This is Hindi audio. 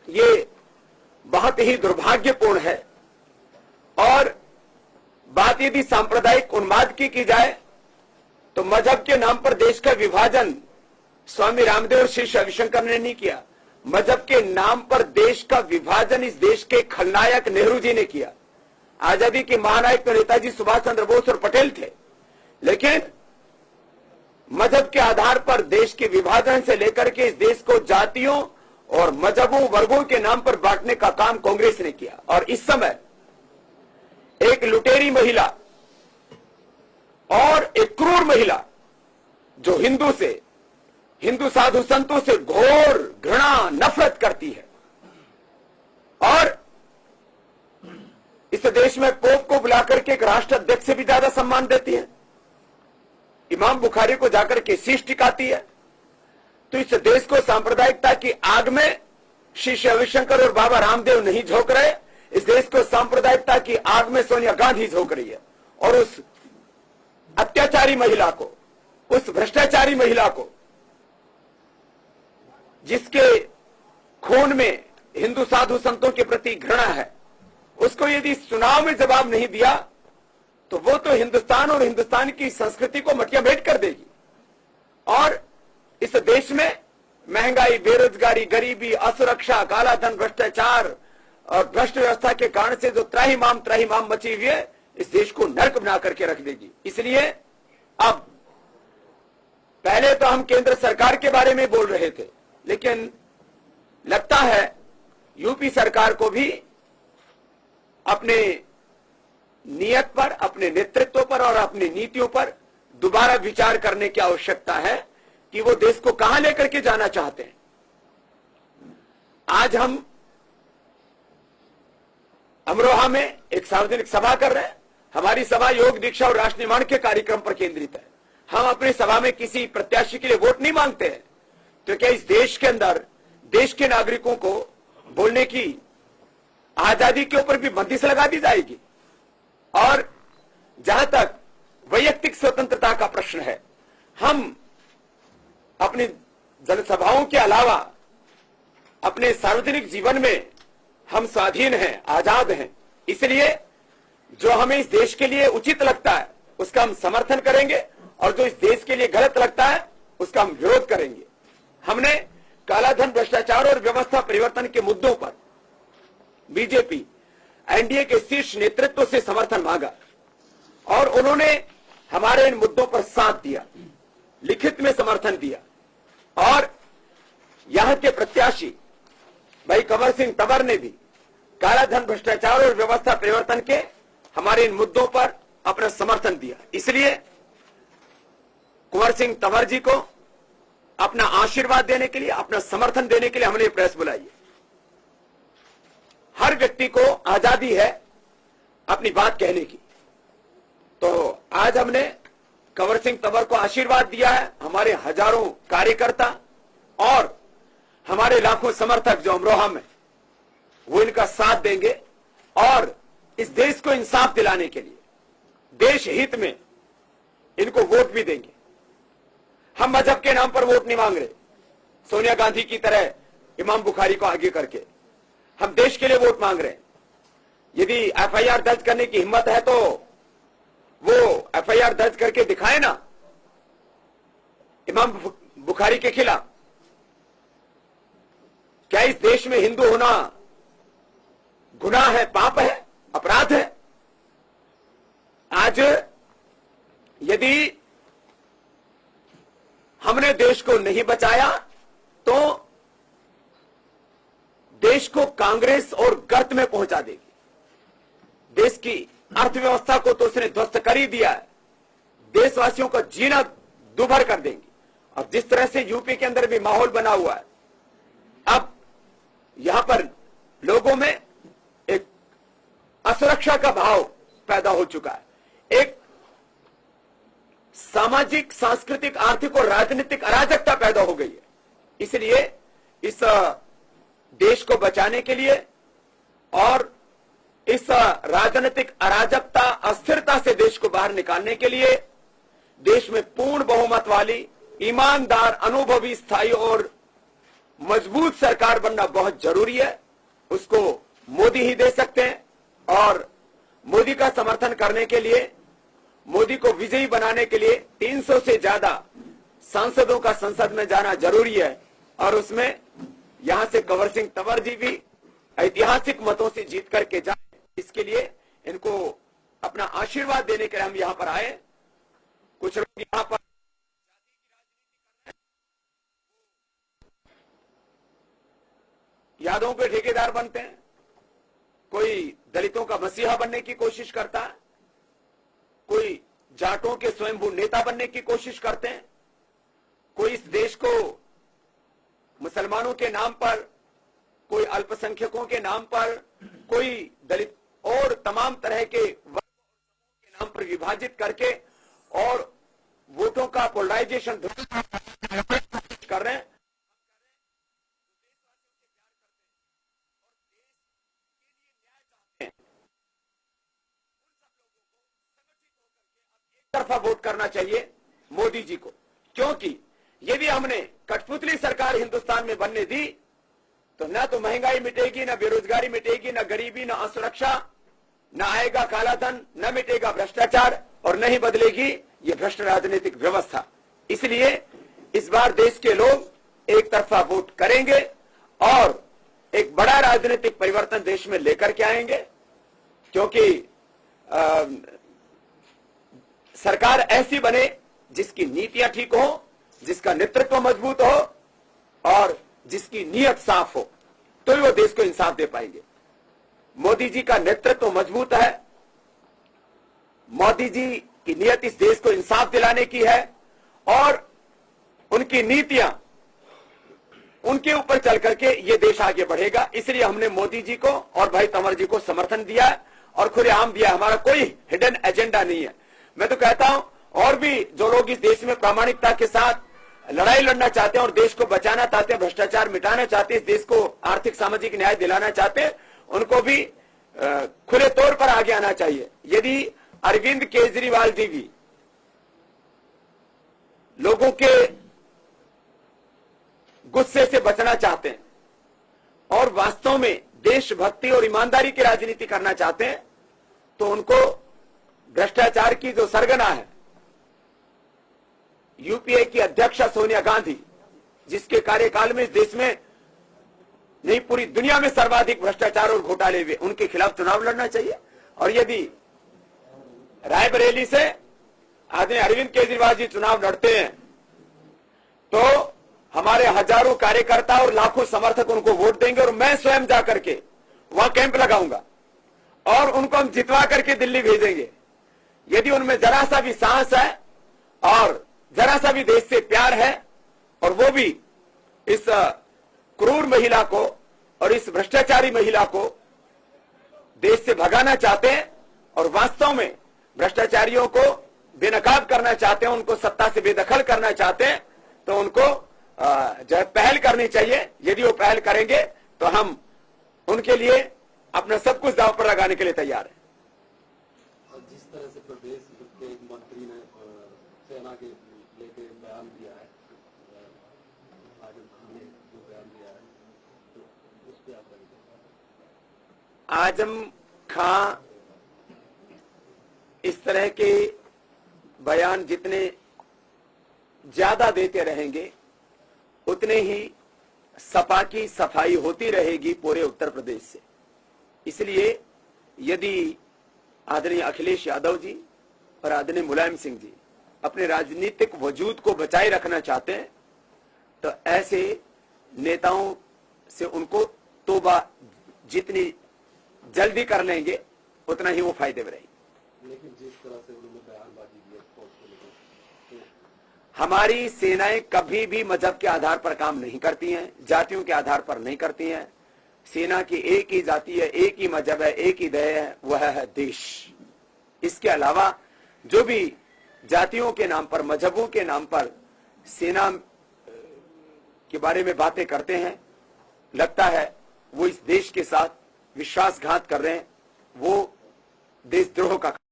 ये बहुत ही दुर्भाग्यपूर्ण है। और बात यदि सांप्रदायिक उन्माद की जाए तो मजहब के नाम पर देश का विभाजन स्वामी रामदेव और श्री रविशंकर ने नहीं किया। मजहब के नाम पर देश का विभाजन इस देश के खलनायक नेहरू जी ने किया। आजादी के महानायक तो नेताजी सुभाष चंद्र बोस और पटेल थे, लेकिन मजहब के आधार पर देश के विभाजन से लेकर के इस देश को जातियों और मजहबों वर्गों के नाम पर बांटने का काम कांग्रेस ने किया। और इस समय एक लुटेरी महिला और एक क्रूर महिला जो हिंदू साधु संतों से घोर घृणा नफरत करती है और इस देश में पोप को बुलाकर के एक राष्ट्र अध्यक्ष से भी ज्यादा सम्मान देती है, इमाम बुखारी को जाकर के शीश टिकाती है, तो इस देश को सांप्रदायिकता की आग में श्री रविशंकर और बाबा रामदेव नहीं झोंक रहे, इस देश को सांप्रदायिकता की आग में सोनिया गांधी झोंक रही है। और उस अत्याचारी महिला को, उस भ्रष्टाचारी महिला को, जिसके खून में हिंदू साधु संतों के प्रति घृणा है, उसको यदि चुनाव में जवाब नहीं दिया तो वो तो हिंदुस्तान और हिंदुस्तान की संस्कृति को मटिया भेंट कर देगी। और इस देश में महंगाई, बेरोजगारी, गरीबी, असुरक्षा, काला धन, भ्रष्टाचार और भ्रष्ट व्यवस्था के कारण से जो त्राहिमाम मची हुई है, इस देश को नर्क बना करके रख देगी। इसलिए अब पहले तो हम केंद्र सरकार के बारे में बोल रहे थे, लेकिन लगता है यूपी सरकार को भी अपने नियत पर, अपने नेतृत्व पर और अपनी नीतियों पर दोबारा विचार करने की आवश्यकता है कि वो देश को कहां लेकर के जाना चाहते हैं। आज हम अमरोहा में एक सार्वजनिक सभा कर रहे हैं। हमारी सभा योग, दीक्षा और राष्ट्र निर्माण के कार्यक्रम पर केंद्रित है। हम अपनी सभा में किसी प्रत्याशी के लिए वोट नहीं मांगते हैं। तो क्या इस देश के अंदर देश के नागरिकों को बोलने की आजादी के ऊपर भी बंदिश लगा दी जाएगी? और जहां तक वैयक्तिक स्वतंत्रता का प्रश्न है, हम अपनी जनसभाओं के अलावा अपने सार्वजनिक जीवन में हम स्वाधीन हैं, आजाद हैं। इसलिए जो हमें इस देश के लिए उचित लगता है उसका हम समर्थन करेंगे और जो इस देश के लिए गलत लगता है उसका हम विरोध करेंगे। हमने कालाधन, भ्रष्टाचार और व्यवस्था परिवर्तन के मुद्दों पर बीजेपी एनडीए के शीर्ष नेतृत्व से समर्थन मांगा और उन्होंने हमारे इन मुद्दों पर साथ दिया, लिखित में समर्थन दिया। और यहां के प्रत्याशी भाई कंवर सिंह तंवर ने भी कालाधन, भ्रष्टाचार और व्यवस्था परिवर्तन के हमारे इन मुद्दों पर अपना समर्थन दिया। इसलिए कंवर सिंह तंवर जी को अपना आशीर्वाद देने के लिए, अपना समर्थन देने के लिए हमने प्रेस बुलाई है। हर व्यक्ति को आजादी है अपनी बात कहने की। तो आज हमने कंवर सिंह तंवर को आशीर्वाद दिया है। हमारे हजारों कार्यकर्ता और हमारे लाखों समर्थक जो अमरोहा में, वो इनका साथ देंगे और इस देश को इंसाफ दिलाने के लिए, देश हित में इनको वोट भी देंगे। हम मजहब के नाम पर वोट नहीं मांग रहे, सोनिया गांधी की तरह इमाम बुखारी को आगे करके। हम देश के लिए वोट मांग रहे हैं। यदि एफआईआर दर्ज करने की हिम्मत है तो वो एफआईआर दर्ज करके दिखाए ना इमाम बुखारी के खिलाफ। क्या इस देश में हिंदू होना गुनाह है, पाप है, अपराध है? आज यदि हमने देश को नहीं बचाया तो देश को कांग्रेस और गर्त में पहुंचा देगी। देश की अर्थव्यवस्था को तो उसने ध्वस्त कर ही दिया है। देशवासियों का जीना दुभर कर देंगी। और जिस तरह से यूपी के अंदर भी माहौल बना हुआ है, अब यहां पर लोगों में एक असुरक्षा का भाव पैदा हो चुका है। एक सामाजिक, सांस्कृतिक, आर्थिक और राजनीतिक अराजकता पैदा हो गई है। इसलिए इस देश को बचाने के लिए और इस राजनीतिक अराजकता, अस्थिरता से देश को बाहर निकालने के लिए देश में पूर्ण बहुमत वाली, ईमानदार, अनुभवी, स्थायी और मजबूत सरकार बनना बहुत जरूरी है। उसको मोदी ही दे सकते हैं और मोदी का समर्थन करने के लिए, मोदी को विजयी बनाने के लिए 300 से ज्यादा सांसदों का संसद में जाना जरूरी है और उसमें यहां से कंवर सिंह तंवर जी भी ऐतिहासिक मतों से जीत करके जाए। इसके लिए इनको अपना आशीर्वाद देने के लिए हम यहां पर आए। कुछ लोग यहां पर यादों के ठेकेदार बनते हैं, कोई दलितों का मसीहा बनने की कोशिश करता है, कोई जाटों के स्वयंभू नेता बनने की कोशिश करते हैं, कोई इस देश को मुसलमानों के नाम पर, कोई अल्पसंख्यकों के नाम पर, कोई दलित और तमाम तरह के वर्गों के नाम पर विभाजित करके और वोटों का पोलराइजेशन कर रहे हैं। तरफा वोट करना चाहिए मोदी जी को, क्योंकि यदि हमने कठपुतली सरकार हिंदुस्तान में बनने दी तो न तो महंगाई मिटेगी, न बेरोजगारी मिटेगी, न गरीबी, न असुरक्षा, न आएगा काला धन, न मिटेगा भ्रष्टाचार और न ही बदलेगी ये भ्रष्ट राजनीतिक व्यवस्था। इसलिए इस बार देश के लोग एक तरफा वोट करेंगे और एक बड़ा राजनीतिक परिवर्तन देश में लेकर के आएंगे, क्योंकि सरकार ऐसी बने जिसकी नीतियां ठीक हो, जिसका नेतृत्व मजबूत हो और जिसकी नीयत साफ हो, तो ही वो देश को इंसाफ दे पाएंगे। मोदी जी का नेतृत्व मजबूत है, मोदी जी की नीयत इस देश को इंसाफ दिलाने की है और उनकी नीतियां, उनके ऊपर चल करके ये देश आगे बढ़ेगा। इसलिए हमने मोदी जी को और भाई तंवर जी को समर्थन दिया और खुलेआम दिया। हमारा कोई हिडन एजेंडा नहीं है। मैं तो कहता हूं और भी जो लोग इस देश में प्रामाणिकता के साथ लड़ाई लड़ना चाहते हैं और देश को बचाना चाहते हैं, भ्रष्टाचार मिटाना चाहते हैं, इस देश को आर्थिक सामाजिक न्याय दिलाना चाहते हैं, उनको भी खुले तौर पर आगे आना चाहिए। यदि अरविंद केजरीवाल जी भी लोगों के गुस्से से बचना चाहते हैं और वास्तव में देशभक्ति और ईमानदारी की राजनीति करना चाहते हैं, तो उनको भ्रष्टाचार की जो सरगना है यूपीए की अध्यक्षा सोनिया गांधी, जिसके कार्यकाल में इस देश में नहीं पूरी दुनिया में सर्वाधिक भ्रष्टाचार और घोटाले हुए, उनके खिलाफ चुनाव लड़ना चाहिए। और यदि रायबरेली से आदरणीय अरविंद केजरीवाल जी चुनाव लड़ते हैं तो हमारे हजारों कार्यकर्ता और लाखों समर्थक उनको वोट देंगे और मैं स्वयं जाकर के वहां कैंप लगाऊंगा और उनको हम जितवा करके दिल्ली भेजेंगे। यदि उनमें जरा सा भी साहस है और जरा सा भी देश से प्यार है और वो भी इस क्रूर महिला को और इस भ्रष्टाचारी महिला को देश से भगाना चाहते हैं और वास्तव में भ्रष्टाचारियों को बेनकाब करना चाहते हैं, उनको सत्ता से बेदखल करना चाहते हैं, तो उनको जो है पहल करनी चाहिए। यदि वो पहल करेंगे तो हम उनके लिए अपना सब कुछ दांव पर लगाने के लिए तैयार हैं। जिस तरह से प्रदेश के एक मंत्री ने सेना के लेके बयान दिया है, आज हमने जो बयान दिया है, तो उस पर आप आजम खां इस तरह के बयान जितने ज्यादा देते रहेंगे उतने ही सपा की सफाई होती रहेगी पूरे उत्तर प्रदेश से। इसलिए यदि आदरणीय अखिलेश यादव जी और आदरणीय मुलायम सिंह जी अपने राजनीतिक वजूद को बचाए रखना चाहते हैं तो ऐसे नेताओं से उनको तौबा जितनी जल्दी कर लेंगे उतना ही वो फायदे में रहेंगे। लेकिन जिस तरह से उन्होंने बयानबाजी की हमारी सेनाएं कभी भी मजहब के आधार पर काम नहीं करती हैं, जातियों के आधार पर नहीं करती हैं। सेना की एक ही जाति है, एक ही मजहब है, एक ही ध्येय है, वह है देश। इसके अलावा जो भी जातियों के नाम पर, मजहबों के नाम पर सेना के बारे में बातें करते हैं, लगता है वो इस देश के साथ विश्वासघात कर रहे हैं, वो देशद्रोह का